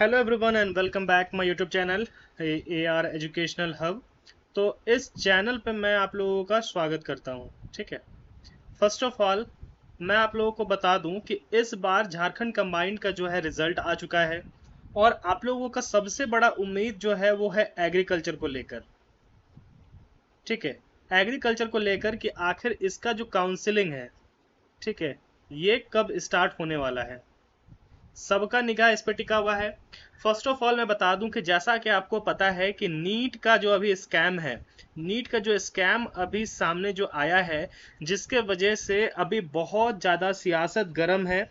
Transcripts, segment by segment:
Hello everyone and welcome back my YouTube channel A R educational hub. तो इस channel पे मैं आप लोगों का स्वागत करता हूँ। ठीक है, फर्स्ट ऑफ ऑल मैं आप लोगों को बता दूं कि इस बार झारखंड कंबाइंड का जो है रिजल्ट आ चुका है और आप लोगों का सबसे बड़ा उम्मीद जो है वो है एग्रीकल्चर को लेकर। ठीक है, एग्रीकल्चर को लेकर कि आखिर इसका जो काउंसलिंग है, ठीक है, ये कब स्टार्ट होने वाला है। सबका निगाह इस पे टिका हुआ है। फर्स्ट ऑफ ऑल मैं बता दूं कि जैसा कि आपको पता है कि नीट का जो अभी स्कैम है, नीट का जो स्कैम अभी सामने जो आया है, जिसके वजह से अभी बहुत ज़्यादा सियासत गर्म है।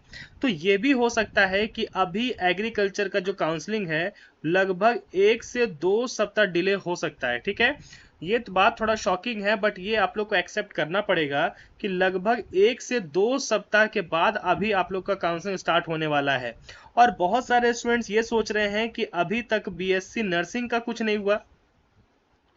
तो ये भी हो सकता है कि अभी एग्रीकल्चर का जो काउंसलिंग है लगभग 1 से 2 सप्ताह डिले हो सकता है। ठीक है, ये तो बात थोड़ा शॉकिंग है, बट ये आप लोग को एक्सेप्ट करना पड़ेगा कि लगभग 1 से 2 सप्ताह के बाद अभी आप लोग का काउंसलिंग स्टार्ट होने वाला है। और बहुत सारे स्टूडेंट्स ये सोच रहे हैं कि अभी तक बीएससी नर्सिंग का कुछ नहीं हुआ।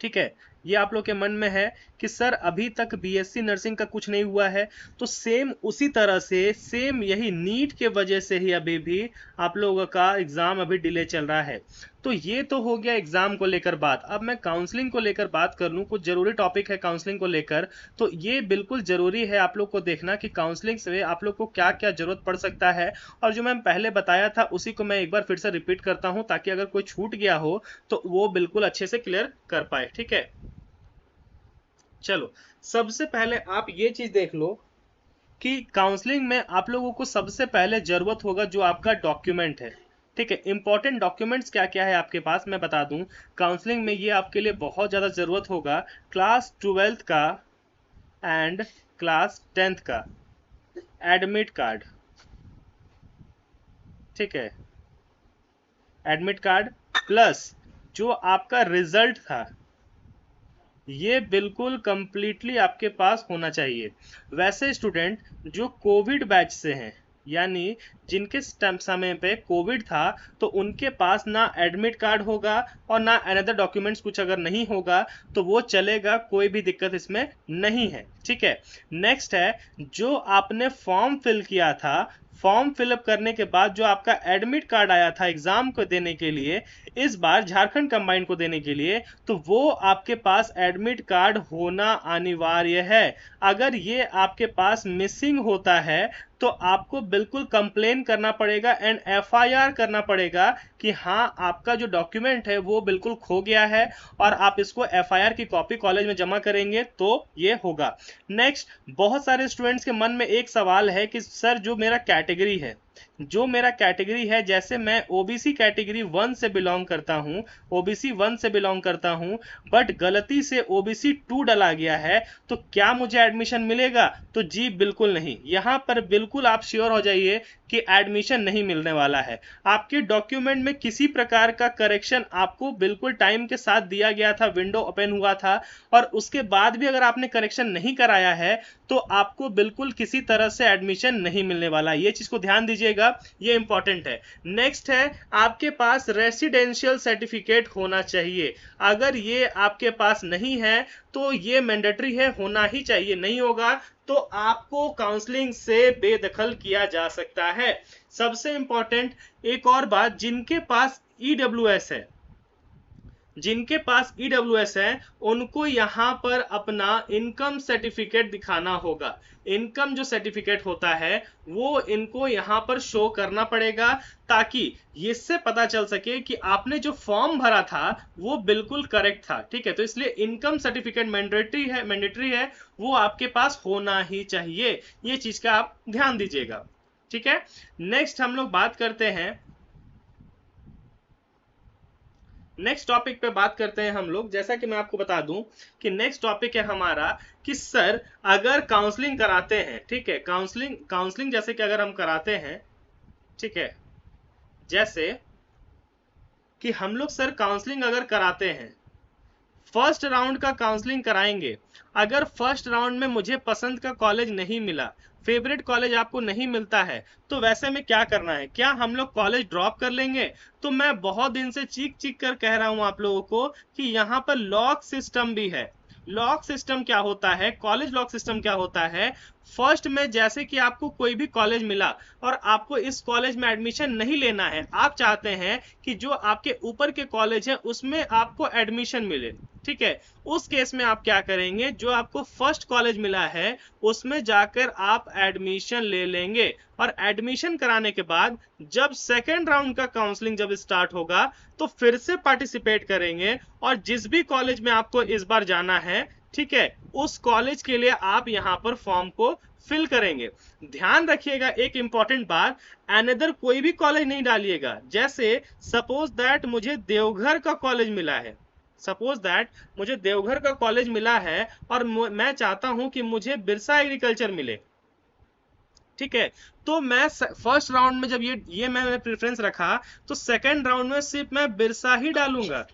ठीक है, ये आप लोग के मन में है कि सर अभी तक बीएससी नर्सिंग का कुछ नहीं हुआ है। तो सेम उसी तरह से सेम यही नीट के वजह से ही अभी भी आप लोगों का एग्जाम अभी डिले चल रहा है। तो ये तो हो गया एग्जाम को लेकर बात। अब मैं काउंसलिंग को लेकर बात कर लूँ, कुछ जरूरी टॉपिक है काउंसलिंग को लेकर। तो ये बिल्कुल जरूरी है आप लोग को देखना कि काउंसलिंग से आप लोग को क्या क्या जरूरत पड़ सकता है। और जो मैं पहले बताया था उसी को मैं एक बार फिर से रिपीट करता हूँ, ताकि अगर कोई छूट गया हो तो वो बिल्कुल अच्छे से क्लियर कर पाए। ठीक है, चलो सबसे पहले आप ये चीज देख लो कि काउंसलिंग में आप लोगों को सबसे पहले जरूरत होगा जो आपका डॉक्यूमेंट है। ठीक है, इंपॉर्टेंट डॉक्यूमेंट्स क्या क्या है आपके पास मैं बता दूं। काउंसलिंग में ये आपके लिए बहुत ज़्यादा ज़रूरत होगा क्लास 12th का एंड क्लास 10th का एडमिट कार्ड। ठीक है, एडमिट कार्ड प्लस जो आपका रिजल्ट था ये बिल्कुल कंप्लीटली आपके पास होना चाहिए। वैसे स्टूडेंट जो कोविड बैच से हैं, यानी जिनके समय पे कोविड था, तो उनके पास ना एडमिट कार्ड होगा और ना अनदर डॉक्यूमेंट्स कुछ अगर नहीं होगा तो वो चलेगा, कोई भी दिक्कत इसमें नहीं है। ठीक है, नेक्स्ट है जो आपने फॉर्म फिल किया था, फॉर्म फिलअप करने के बाद जो आपका एडमिट कार्ड आया था एग्जाम को देने के लिए, इस बार झारखंड कंबाइंड को देने के लिए, तो वो आपके पास एडमिट कार्ड होना अनिवार्य है। अगर ये आपके पास मिसिंग होता है तो आपको बिल्कुल कंप्लेन करना पड़ेगा एंड एफआईआर करना पड़ेगा कि हाँ आपका जो डॉक्यूमेंट है वो बिल्कुल खो गया है, और आप इसको एफआईआर की कॉपी कॉलेज में जमा करेंगे तो ये होगा। नेक्स्ट, बहुत सारे स्टूडेंट्स के मन में एक सवाल है कि सर जो मेरा कैटेगरी है, जो मेरा कैटेगरी है, जैसे मैं ओबीसी कैटेगरी 1 से बिलोंग करता हूं, ओबीसी 1 से बिलोंग करता हूं, बट गलती से ओबीसी 2 डला गया है, तो क्या मुझे एडमिशन मिलेगा? तो जी बिल्कुल नहीं। यहां पर बिल्कुल आप श्योर हो जाइए कि एडमिशन नहीं मिलने वाला है। आपके डॉक्यूमेंट में किसी प्रकार का करेक्शन आपको बिल्कुल टाइम के साथ दिया गया था, विंडो ओपन हुआ था, और उसके बाद भी अगर आपने करेक्शन नहीं कराया है तो आपको बिल्कुल किसी तरह से एडमिशन नहीं मिलने वाला। ये चीज को ध्यान दीजिएगा, ये इंपॉर्टेंट है। नेक्स्ट है आपके पास रेसिडेंशियल सर्टिफिकेट होना चाहिए। अगर ये आपके पास नहीं है तो ये मैंडेटरी है, होना ही चाहिए। नहीं होगा तो आपको काउंसलिंग से बेदखल किया जा सकता है। सबसे इंपॉर्टेंट एक और बात, जिनके पास ईडब्ल्यूएस है, जिनके पास ईडब्ल्यूएस है उनको यहां पर अपना इनकम सर्टिफिकेट दिखाना होगा। इनकम जो सर्टिफिकेट होता है वो इनको यहां पर शो करना पड़ेगा, ताकि इससे पता चल सके कि आपने जो फॉर्म भरा था वो बिल्कुल करेक्ट था। ठीक है, तो इसलिए इनकम सर्टिफिकेट मैंडेटरी है, वो आपके पास होना ही चाहिए। ये चीज का आप ध्यान दीजिएगा। ठीक है, नेक्स्ट हम लोग बात करते हैं, नेक्स्ट टॉपिक पे बात करते हैं हम लोग। जैसा कि मैं आपको बता दूं कि नेक्स्ट टॉपिक है हमारा कि सर अगर काउंसलिंग कराते हैं, ठीक है, काउंसलिंग काउंसलिंग जैसे कि अगर हम कराते हैं, ठीक है, जैसे कि हम लोग सर काउंसलिंग अगर कराते हैं, फर्स्ट राउंड का काउंसलिंग कराएंगे, अगर फर्स्ट राउंड में मुझे पसंद का कॉलेज नहीं मिला, फेवरेट कॉलेज आपको नहीं मिलता है, तो वैसे में क्या करना है? क्या हम लोग कॉलेज ड्रॉप कर लेंगे? तो मैं बहुत दिन से चीख चीख कर कह रहा हूं आप लोगों को कि यहाँ पर लॉक सिस्टम भी है। लॉक सिस्टम क्या होता है, कॉलेज लॉक सिस्टम क्या होता है? फर्स्ट में जैसे कि आपको कोई भी कॉलेज मिला और आपको इस कॉलेज में एडमिशन नहीं लेना है, आप चाहते हैं कि जो आपके ऊपर के कॉलेज है उसमें आपको एडमिशन मिले, ठीक है, उस केस में आप क्या करेंगे, जो आपको फर्स्ट कॉलेज मिला है उसमें जाकर आप एडमिशन ले लेंगे और एडमिशन कराने के बाद जब सेकेंड राउंड का काउंसलिंग जब स्टार्ट होगा तो फिर से पार्टिसिपेट करेंगे और जिस भी कॉलेज में आपको इस बार जाना है, ठीक है, उस कॉलेज के लिए आप यहां पर फॉर्म को फिल करेंगे। ध्यान रखिएगा एक इंपॉर्टेंट बात, अनदर कोई भी कॉलेज नहीं डालिएगा। जैसे सपोज दैट मुझे देवघर का कॉलेज मिला है, सपोज दैट मुझे देवघर का कॉलेज मिला है और मैं चाहता हूं कि मुझे बिरसा एग्रीकल्चर मिले, ठीक है, तो मैं फर्स्ट राउंड में जब ये मैंने प्रेफरेंस रखा तो सेकंड राउंड में सिर्फ मैं बिरसा ही डालूंगा,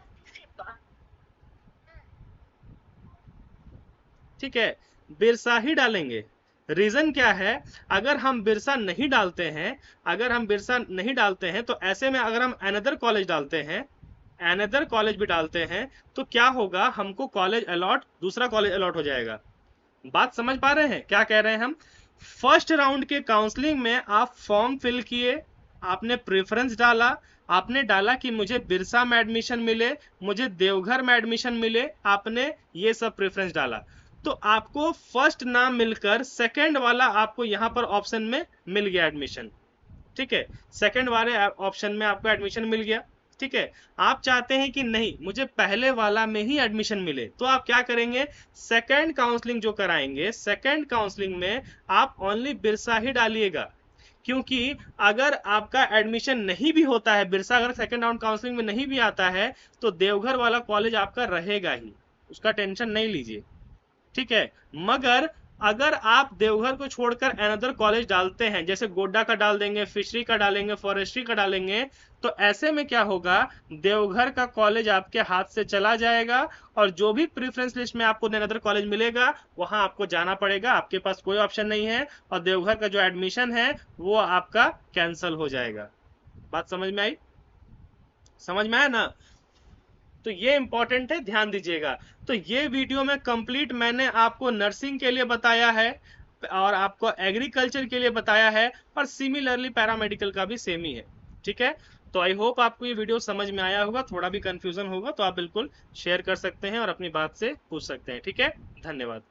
ठीक है, बिरसा ही डालेंगे। रीजन क्या है, अगर हम बिरसा नहीं डालते हैं, अगर हम बिरसा नहीं डालते हैं तो ऐसे में अगर हम अनदर कॉलेज डालते हैं, अनदर कॉलेज भी डालते हैं तो क्या होगा, हमको कॉलेज अलॉट, दूसरा कॉलेज अलॉट हो जाएगा। बात समझ पा रहे हैं क्या कह रहे हैं हम? फर्स्ट राउंड के काउंसलिंग में आप फॉर्म फिल किए, आपने प्रेफरेंस डाला, आपने डाला कि मुझे बिरसा में एडमिशन मिले, मुझे देवघर में एडमिशन मिले, आपने ये सब प्रेफरेंस डाला, तो आपको फर्स्ट नाम मिलकर सेकंड वाला आपको यहां पर ऑप्शन में मिल गया एडमिशन, ठीक है, सेकंड वाले ऑप्शन में आपको एडमिशन मिल गया, ठीक है। आप चाहते हैं कि नहीं मुझे पहले वाला में ही एडमिशन मिले, तो आप क्या करेंगे, सेकंड काउंसलिंग जो कराएंगे, सेकंड काउंसलिंग में आप ओनली बिरसा ही डालिएगा, क्योंकि अगर आपका एडमिशन नहीं भी होता है, बिरसा अगर सेकंड राउंड काउंसलिंग में नहीं भी आता है तो देवघर वाला कॉलेज आपका रहेगा ही, उसका टेंशन नहीं लीजिए, ठीक है। मगर अगर आप देवघर को छोड़कर अनदर कॉलेज डालते हैं, जैसे गोड्डा का डाल देंगे, फिशरी का डालेंगे, फॉरेस्ट्री का डालेंगे, तो ऐसे में क्या होगा, देवघर का कॉलेज आपके हाथ से चला जाएगा और जो भी प्रेफरेंस लिस्ट में आपको अनदर कॉलेज मिलेगा वहां आपको जाना पड़ेगा, आपके पास कोई ऑप्शन नहीं है और देवघर का जो एडमिशन है वो आपका कैंसिल हो जाएगा। बात समझ में आई? समझ में आया ना? तो ये इंपॉर्टेंट है, ध्यान दीजिएगा। तो ये वीडियो में कंप्लीट मैंने आपको नर्सिंग के लिए बताया है और आपको एग्रीकल्चर के लिए बताया है और सिमिलरली पैरामेडिकल का भी सेम ही है, ठीक है। तो आई होप आपको ये वीडियो समझ में आया होगा, थोड़ा भी कंफ्यूजन होगा तो आप बिल्कुल शेयर कर सकते हैं और अपनी बात से पूछ सकते हैं, ठीक है। धन्यवाद।